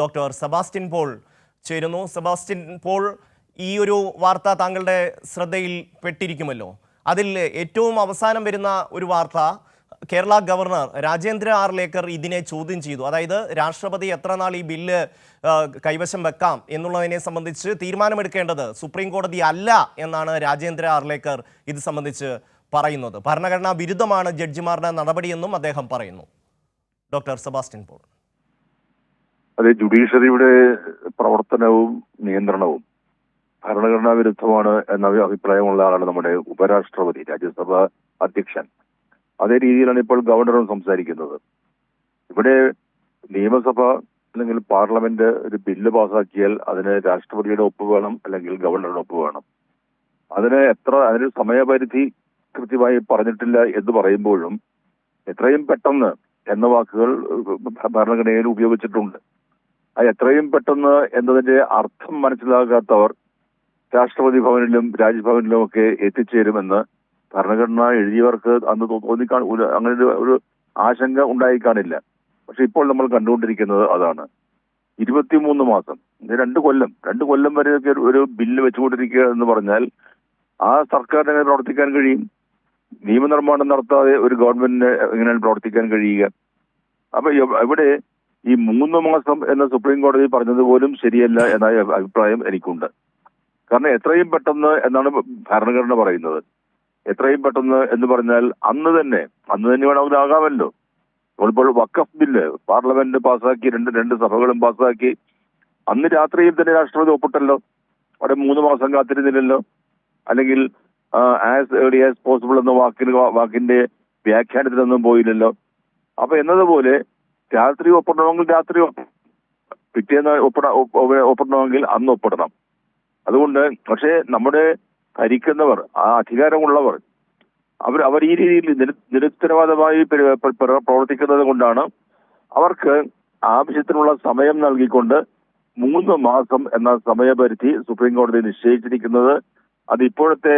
Doctor Sebastian Paul ചേരുന്നു. Sebastian Paul, ഈ ഒരു വാർത്ത താങ്കളുടെ ശ്രദ്ധയിൽ പെട്ടിരിക്കുമല്ലോ. അതിൽ ഏറ്റവും അവസാനം വരുന്ന ഒരു വാർത്ത, കേരള ഗവർണർ രാജേന്ദ്ര ആർലേക്കർ ഇതിനെ ചോദ്യം ചെയ്തു. അതായത് രാഷ്ട്രപതി എത്ര നാൾ ഈ ബില്ല് കൈവശം വെക്കാം എന്നുള്ളതിനെ സംബന്ധിച്ച് തീരുമാനമെടുക്കേണ്ടത് സുപ്രീം കോടതി അല്ല എന്നാണ് രാജേന്ദ്ര ആർലേക്കർ ഇത് സംബന്ധിച്ച് പറയുന്നത്. ഭരണഘടനാ വിരുദ്ധമാണ് ജഡ്ജിമാരുടെ നടപടിയെന്നും അദ്ദേഹം പറയുന്നു. ഡോക്ടർ സെബാസ്റ്റ്യൻ പോൾ. അതെ, ജുഡീഷ്യറിയുടെ പ്രവർത്തനവും നിയന്ത്രണവും ഭരണഘടനാ വിരുദ്ധമാണ് എന്ന അഭിപ്രായമുള്ള ആളാണ് നമ്മുടെ ഉപരാഷ്ട്രപതി, രാജ്യസഭ അധ്യക്ഷൻ. അതേ രീതിയിലാണ് ഇപ്പോൾ ഗവർണറും സംസാരിക്കുന്നത്. ഇവിടെ നിയമസഭ അല്ലെങ്കിൽ പാർലമെന്റ് ഒരു ബില്ല് പാസാക്കിയാൽ അതിന് രാഷ്ട്രപതിയുടെ ഒപ്പ് വേണം, അല്ലെങ്കിൽ ഗവർണറുടെ ഒപ്പ് വേണം. അതിനൊരു സമയപരിധി കൃത്യമായി പറഞ്ഞിട്ടില്ല എന്ന് പറയുമ്പോഴും എത്രയും പെട്ടെന്ന് എന്ന വാക്കുകൾ ഭരണഘടനയിൽ ഉപയോഗിച്ചിട്ടുണ്ട്. ആ എത്രയും പെട്ടെന്ന് എന്നതിന്റെ അർത്ഥം മനസ്സിലാകാത്തവർ രാഷ്ട്രപതി ഭവനിലും രാജ്ഭവനിലും ഒക്കെ എത്തിച്ചേരുമെന്ന് ഭരണഘടന എഴുതിയവർക്ക് അന്ന് അങ്ങനെ ഒരു ആശങ്ക ഉണ്ടായി കാണില്ല. പക്ഷെ ഇപ്പോൾ നമ്മൾ കണ്ടുകൊണ്ടിരിക്കുന്നത് അതാണ്. 23 മാസം, 2 കൊല്ലം വരെയൊക്കെ ഒരു ബില്ല് വെച്ചുകൊണ്ടിരിക്കുക എന്ന് പറഞ്ഞാൽ ആ സർക്കാരിന് എങ്ങനെ പ്രവർത്തിക്കാൻ കഴിയും? നിയമനിർമ്മാണം നടത്താതെ ഒരു ഗവൺമെന്റിന് എങ്ങനെയാണ് പ്രവർത്തിക്കാൻ കഴിയുക? അപ്പൊ ഇവിടെ ഈ 3 മാസം എന്ന് സുപ്രീം കോടതി പറഞ്ഞതുപോലും ശരിയല്ല എന്ന അഭിപ്രായം എനിക്കുണ്ട്. കാരണം എത്രയും പെട്ടെന്ന് എന്നാണ് ഭരണഘടന പറയുന്നത്. എത്രയും പെട്ടെന്ന് എന്ന് പറഞ്ഞാൽ അന്ന് തന്നെ വേണമെന്നാകാമല്ലോ. നമ്മളിപ്പോൾ വഖഫ് ബില്ല് പാർലമെന്റ് പാസ്സാക്കി, രണ്ട് സഭകളും പാസ്സാക്കി, അന്ന് രാത്രിയിൽ തന്നെ രാഷ്ട്രപതി ഒപ്പിട്ടല്ലോ. അവിടെ 3 മാസം കാത്തിരുന്നില്ലല്ലോ. അല്ലെങ്കിൽ ആസ് ഏർലി ആസ് പോസിബിൾ എന്ന വാക്കിന്റെ വ്യാഖ്യാനത്തിനൊന്നും പോയില്ലല്ലോ. അപ്പൊ എന്നതുപോലെ രാത്രി ഒപ്പിടണമെങ്കിൽ രാത്രി, പിറ്റേന്ന് ഒപ്പിടണമെങ്കിൽ അന്ന് ഒപ്പിടണം. അതുകൊണ്ട് പക്ഷേ നമ്മുടെ ഭരിക്കുന്നവർ, ആ അധികാരമുള്ളവർ, അവർ ഈ രീതിയിൽ നിരുത്തരവാദമായി പ്രവർത്തിക്കുന്നത് കൊണ്ടാണ് അവർക്ക് ആവശ്യത്തിനുള്ള സമയം നൽകിക്കൊണ്ട് 3 മാസം എന്ന സമയപരിധി സുപ്രീം കോടതി നിശ്ചയിച്ചിരിക്കുന്നത്. അത് ഇപ്പോഴത്തെ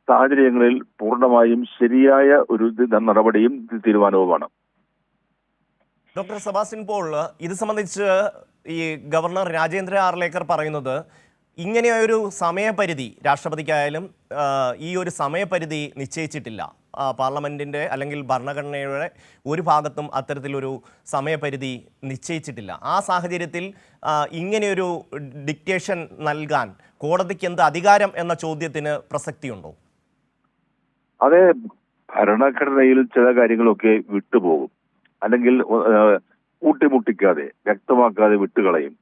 സാഹചര്യങ്ങളിൽ പൂർണ്ണമായും ശരിയായ ഒരു നടപടിയും തീരുമാനവുമാണ്. ഡോക്ടർ സെബാസ്റ്റ്യൻ പോൾ, ഇത് സംബന്ധിച്ച് ഈ ഗവർണർ രാജേന്ദ്ര ആർലേക്കർ പറയുന്നത്, ഇങ്ങനെയൊരു സമയപരിധി രാഷ്ട്രപതിക്കായാലും ഈ ഒരു സമയപരിധി നിശ്ചയിച്ചിട്ടില്ല. പാർലമെൻറ്റിൻ്റെ അല്ലെങ്കിൽ ഭരണഘടനയുടെ ഒരു ഭാഗത്തും അത്തരത്തിലൊരു സമയപരിധി നിശ്ചയിച്ചിട്ടില്ല. ആ സാഹചര്യത്തിൽ ഇങ്ങനെയൊരു ഡിക്റ്റേഷൻ നൽകാൻ കോടതിക്ക് എന്ത് അധികാരം എന്ന ചോദ്യത്തിന് പ്രസക്തിയുണ്ടോ? അതെ, ഭരണഘടനയിൽ ചില കാര്യങ്ങളൊക്കെ വിട്ടുപോകും, അല്ലെങ്കിൽ കൂട്ടിമുട്ടിക്കാതെ വ്യക്തമാക്കാതെ വിട്ടുകളയും.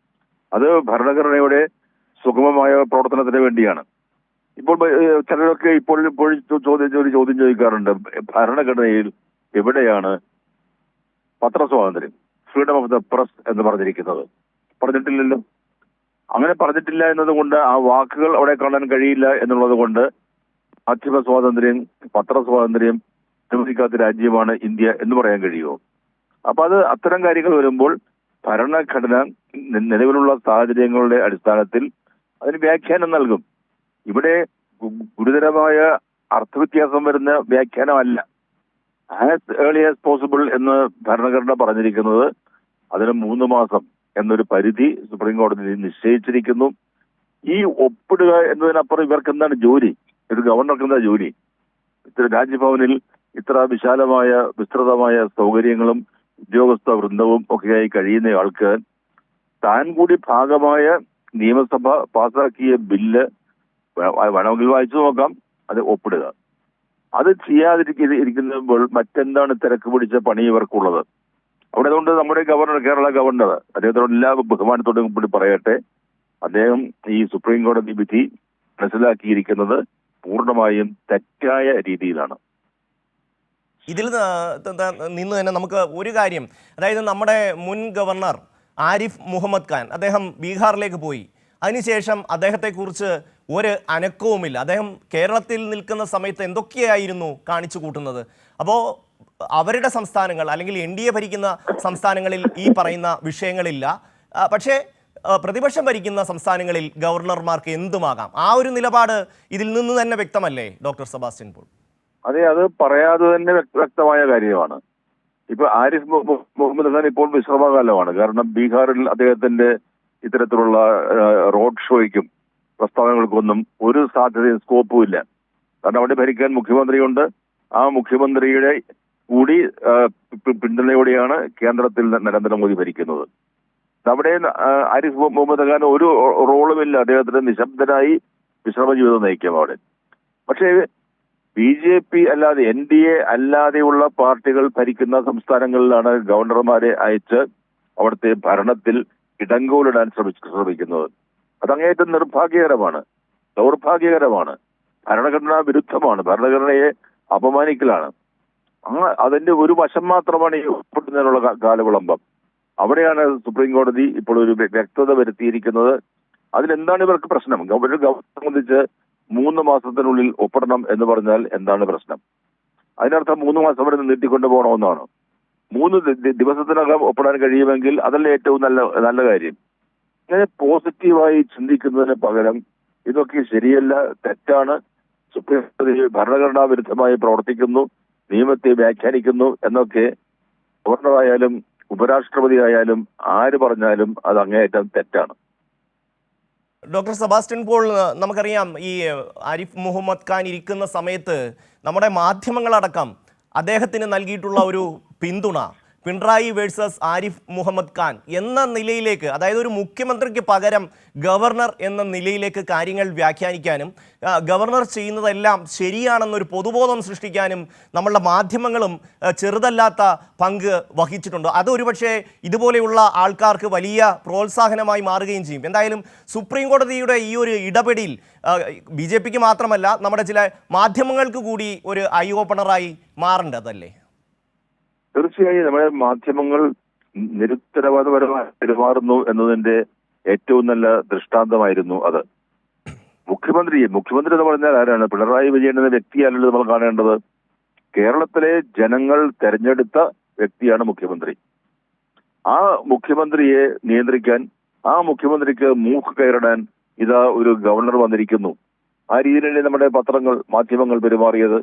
അത് ഭരണഘടനയുടെ സുഗമമായ പ്രവർത്തനത്തിന് വേണ്ടിയാണ്. ഇപ്പോൾ ചിലരൊക്കെ ചോദ്യം ചോദിക്കാറുണ്ട്, ഭരണഘടനയിൽ എവിടെയാണ് പത്രസ്വാതന്ത്ര്യം, ഫ്രീഡം ഓഫ് ദ പ്രസ് എന്ന് പറഞ്ഞിരിക്കുന്നത്? പറഞ്ഞിട്ടില്ലല്ലോ. അങ്ങനെ പറഞ്ഞിട്ടില്ല എന്നതുകൊണ്ട് ആ വാക്കുകൾ അവിടെ കാണാൻ കഴിയില്ല എന്നുള്ളത് കൊണ്ട് മാധ്യമ സ്വാതന്ത്ര്യം, പത്രസ്വാതന്ത്ര്യം അനുവദിക്കാത്ത രാജ്യമാണ് ഇന്ത്യ എന്ന് പറയാൻ കഴിയുമോ? അപ്പൊ അത്തരം കാര്യങ്ങൾ വരുമ്പോൾ ഭരണഘടന നിലവിലുള്ള സാഹചര്യങ്ങളുടെ അടിസ്ഥാനത്തിൽ അതിന് വ്യാഖ്യാനം നൽകും. ഇവിടെ ഗുരുതരമായ അർത്ഥവ്യത്യാസം വരുന്ന വ്യാഖ്യാനമല്ല. ആസ് ഏർലി ആസ് പോസിബിൾ എന്ന് ഭരണഘടന പറഞ്ഞിരിക്കുന്നത്, അതിന് 3 മാസം എന്നൊരു പരിധി സുപ്രീം കോടതി നിശ്ചയിച്ചിരിക്കുന്നു. ഈ ഒപ്പിടുക എന്നതിനപ്പുറം ഇവർക്ക് എന്താണ് ജോലി? ഒരു ഗവർണർക്ക് എന്താ ജോലി? രാജ്ഭവനിൽ ഇത്ര വിശാലമായ വിസ്തൃതമായ സൗകര്യങ്ങളും ഉദ്യോഗസ്ഥ വൃന്ദവും ഒക്കെയായി കഴിയുന്നയാൾക്ക് താൻ കൂടി ഭാഗമായ നിയമസഭ പാസാക്കിയ ബില്ല് വേണമെങ്കിൽ വായിച്ചു നോക്കാം, അത് ഒപ്പിടുക. അത് ചെയ്യാതിരിക്കുമ്പോൾ മറ്റെന്താണ് തിരക്ക് പിടിച്ച പണി ഇവർക്കുള്ളത്? അവിടെ അതുകൊണ്ട് നമ്മുടെ കേരള ഗവർണർ, അദ്ദേഹത്തോട് എല്ലാ ബഹുമാനത്തോടും കൂടി പറയട്ടെ, അദ്ദേഹം ഈ സുപ്രീം കോടതി വിധി മനസ്സിലാക്കിയിരിക്കുന്നത് പൂർണ്ണമായും തെറ്റായ രീതിയിലാണ്. ഇതിൽ നിന്ന് തന്നെ നമുക്ക് ഒരു കാര്യം, അതായത് നമ്മുടെ മുൻ ഗവർണർ ആരിഫ് മുഹമ്മദ് ഖാൻ, അദ്ദേഹം ബീഹാറിലേക്ക് പോയി. അതിനുശേഷം അദ്ദേഹത്തെക്കുറിച്ച് ഒരു അനക്കവുമില്ല. അദ്ദേഹം കേരളത്തിൽ നിൽക്കുന്ന സമയത്ത് എന്തൊക്കെയായിരുന്നു കാണിച്ചു കൂട്ടുന്നത്? അപ്പോൾ അവരുടെ സംസ്ഥാനങ്ങൾ അല്ലെങ്കിൽ NDA ഭരിക്കുന്ന സംസ്ഥാനങ്ങളിൽ ഈ പറയുന്ന വിഷയങ്ങളില്ല. പക്ഷേ പ്രതിപക്ഷം ഭരിക്കുന്ന സംസ്ഥാനങ്ങളിൽ ഗവർണർമാർക്ക് എന്തുമാകാം. ആ ഒരു നിലപാട് ഇതിൽ നിന്ന് തന്നെ വ്യക്തമല്ലേ ഡോക്ടർ സെബാസ്റ്റ്യൻ പോൾ? അതെ, അത് പറയാതെ തന്നെ വ്യക്തമായ കാര്യമാണ്. ഇപ്പൊ ആരിഫ് മുഹമ്മദ് ഖാൻ ഇപ്പോൾ വിശ്രമകാലമാണ്. കാരണം ബീഹാറിൽ അദ്ദേഹത്തിന്റെ ഇത്തരത്തിലുള്ള റോഡ് ഷോയ്ക്കും പ്രസ്താവനകൾക്കൊന്നും ഒരു സാധ്യതയും സ്കോപ്പും ഇല്ല. കാരണം അവിടെ ഭരിക്കാൻ മുഖ്യമന്ത്രിയുണ്ട്. ആ മുഖ്യമന്ത്രിയുടെ കൂടി പിന്തുണയോടെയാണ് കേന്ദ്രത്തിൽ നരേന്ദ്രമോദി ഭരിക്കുന്നത്. അവിടെ ആരിഫ് മുഹമ്മദ് ഖാൻ ഒരു റോളുമില്ല. അദ്ദേഹത്തിന് നിശബ്ദനായി വിശ്രമ ജീവിതം നയിക്കാം അവിടെ. പക്ഷേ BJP അല്ലാതെ NDA അല്ലാതെയുള്ള പാർട്ടികൾ ഭരിക്കുന്ന സംസ്ഥാനങ്ങളിലാണ് ഗവർണർമാരെ അയച്ച് അവിടുത്തെ ഭരണത്തിൽ ഇടങ്കോലിടാൻ ശ്രമിക്കുന്നത്. അതങ്ങേയറ്റം നിർഭാഗ്യകരമാണ്, ദൗർഭാഗ്യകരമാണ്, ഭരണഘടനാ വിരുദ്ധമാണ്, ഭരണഘടനയെ അപമാനിക്കലാണ്. അതിന്റെ ഒരു വശം മാത്രമാണ് ഈ ഉൾപ്പെടുന്നതിനുള്ള കാലവിളംബം. അവിടെയാണ് സുപ്രീം കോടതി ഇപ്പോൾ ഒരു വ്യക്തത വരുത്തിയിരിക്കുന്നത്. അതിലെന്താണ് ഇവർക്ക് പ്രശ്നം? ഒരു ഗവർണറെ സംബന്ധിച്ച് 3 മാസത്തിനുള്ളിൽ ഒപ്പിടണം എന്ന് പറഞ്ഞാൽ എന്താണ് പ്രശ്നം? അതിനർത്ഥം 3 മാസം വരെ നീട്ടിക്കൊണ്ടു പോകണമെന്നാണ്. 3 ദിവസത്തിനകം ഒപ്പിടാൻ കഴിയുമെങ്കിൽ അതല്ലേ ഏറ്റവും നല്ല കാര്യം. ഇങ്ങനെ പോസിറ്റീവായി ചിന്തിക്കുന്നതിന് പകരം ഇതൊക്കെ ശരിയല്ല, തെറ്റാണ്, സുപ്രീം കോടതി ഭരണഘടനാ വിരുദ്ധമായി പ്രവർത്തിക്കുന്നു, നിയമത്തെ വ്യാഖ്യാനിക്കുന്നു എന്നൊക്കെ ഗവർണറായാലും ഉപരാഷ്ട്രപതി ആയാലും ആര് പറഞ്ഞാലും അത് അങ്ങേയറ്റം തെറ്റാണ്. ഡോക്ടർ സെബാസ്റ്റ്യൻ പോൾ, നമുക്കറിയാം ഈ ആരിഫ് മുഹമ്മദ് ഖാൻ ഇരിക്കുന്ന സമയത്ത് നമ്മുടെ മാധ്യമങ്ങളടക്കം അദ്ദേഹത്തിന് നൽകിയിട്ടുള്ള ഒരു പിന്തുണ പിണറായി വേഴ്സസ് ആരിഫ് മുഹമ്മദ് ഖാൻ എന്ന നിലയിലേക്ക്, അതായത് ഒരു മുഖ്യമന്ത്രിക്ക് പകരം ഗവർണർ എന്ന നിലയിലേക്ക് കാര്യങ്ങൾ വ്യാഖ്യാനിക്കാനും ഗവർണർ ചെയ്യുന്നതെല്ലാം ശരിയാണെന്നൊരു പൊതുബോധം സൃഷ്ടിക്കാനും നമ്മളുടെ മാധ്യമങ്ങളും ചെറുതല്ലാത്ത പങ്ക് വഹിച്ചിട്ടുണ്ട്. അതൊരു പക്ഷേ ഇതുപോലെയുള്ള ആൾക്കാർക്ക് വലിയ പ്രോത്സാഹനമായി മാറുകയും ചെയ്യും. എന്തായാലും സുപ്രീം കോടതിയുടെ ഈ ഒരു ഇടപെടൽ BJPക്ക് മാത്രമല്ല നമ്മുടെ ചില മാധ്യമങ്ങൾക്ക് കൂടി ഒരു ഐ ഓപ്പണറായി മാറേണ്ടതല്ലേ? തീർച്ചയായും നമ്മുടെ മാധ്യമങ്ങൾ നിരുത്തരവാദപരമായി പെരുമാറുന്നു എന്നതിന്റെ ഏറ്റവും നല്ല ദൃഷ്ടാന്തമായിരുന്നു അത്. മുഖ്യമന്ത്രി എന്ന് പറഞ്ഞാൽ ആരാണ്? പിണറായി വിജയൻ എന്ന വ്യക്തിയല്ലല്ലോ നമ്മൾ കാണേണ്ടത്. കേരളത്തിലെ ജനങ്ങൾ തെരഞ്ഞെടുത്ത വ്യക്തിയാണ് മുഖ്യമന്ത്രി. ആ മുഖ്യമന്ത്രിയെ നിയന്ത്രിക്കാൻ, ആ മുഖ്യമന്ത്രിക്ക് മൂക്ക് കയറിടാൻ ഇതാ ഒരു ഗവർണർ വന്നിരിക്കുന്നു. ആ രീതിയിലല്ലേ നമ്മുടെ പത്രങ്ങൾ, മാധ്യമങ്ങൾ പെരുമാറിയത്.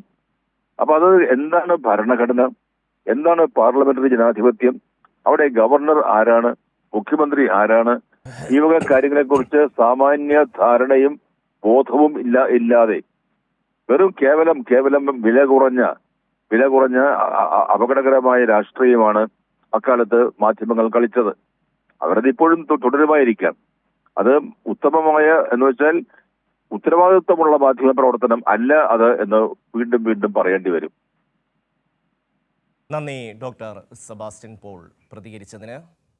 അപ്പൊ അത് എന്താണ് ഭരണഘടന? എന്താണ് പാർലമെന്ററി ജനാധിപത്യം? അവിടെ ഗവർണർ ആരാണ്? മുഖ്യമന്ത്രി ആരാണ്? ഈ വക കാര്യങ്ങളെ കുറിച്ച് സാമാന്യ ധാരണയും ബോധവും ഇല്ലാതെ വെറും കേവലം വില കുറഞ്ഞ അപകടകരമായ രാഷ്ട്രീയമാണ് അക്കാലത്ത് മാധ്യമങ്ങൾ കളിച്ചത്. അവരത് ഇപ്പോഴും തുടരുമായിരിക്കാം. അത് ഉത്തമമായ എന്ന് വെച്ചാൽ ഉത്തരവാദിത്വമുള്ള മാധ്യമ പ്രവർത്തനം അല്ല അത് എന്ന് വീണ്ടും പറയേണ്ടി വരും. നന്ദി ഡോക്ടർ സെബാസ്റ്റ്യൻ പോൾ പ്രതികരിച്ചതിന്.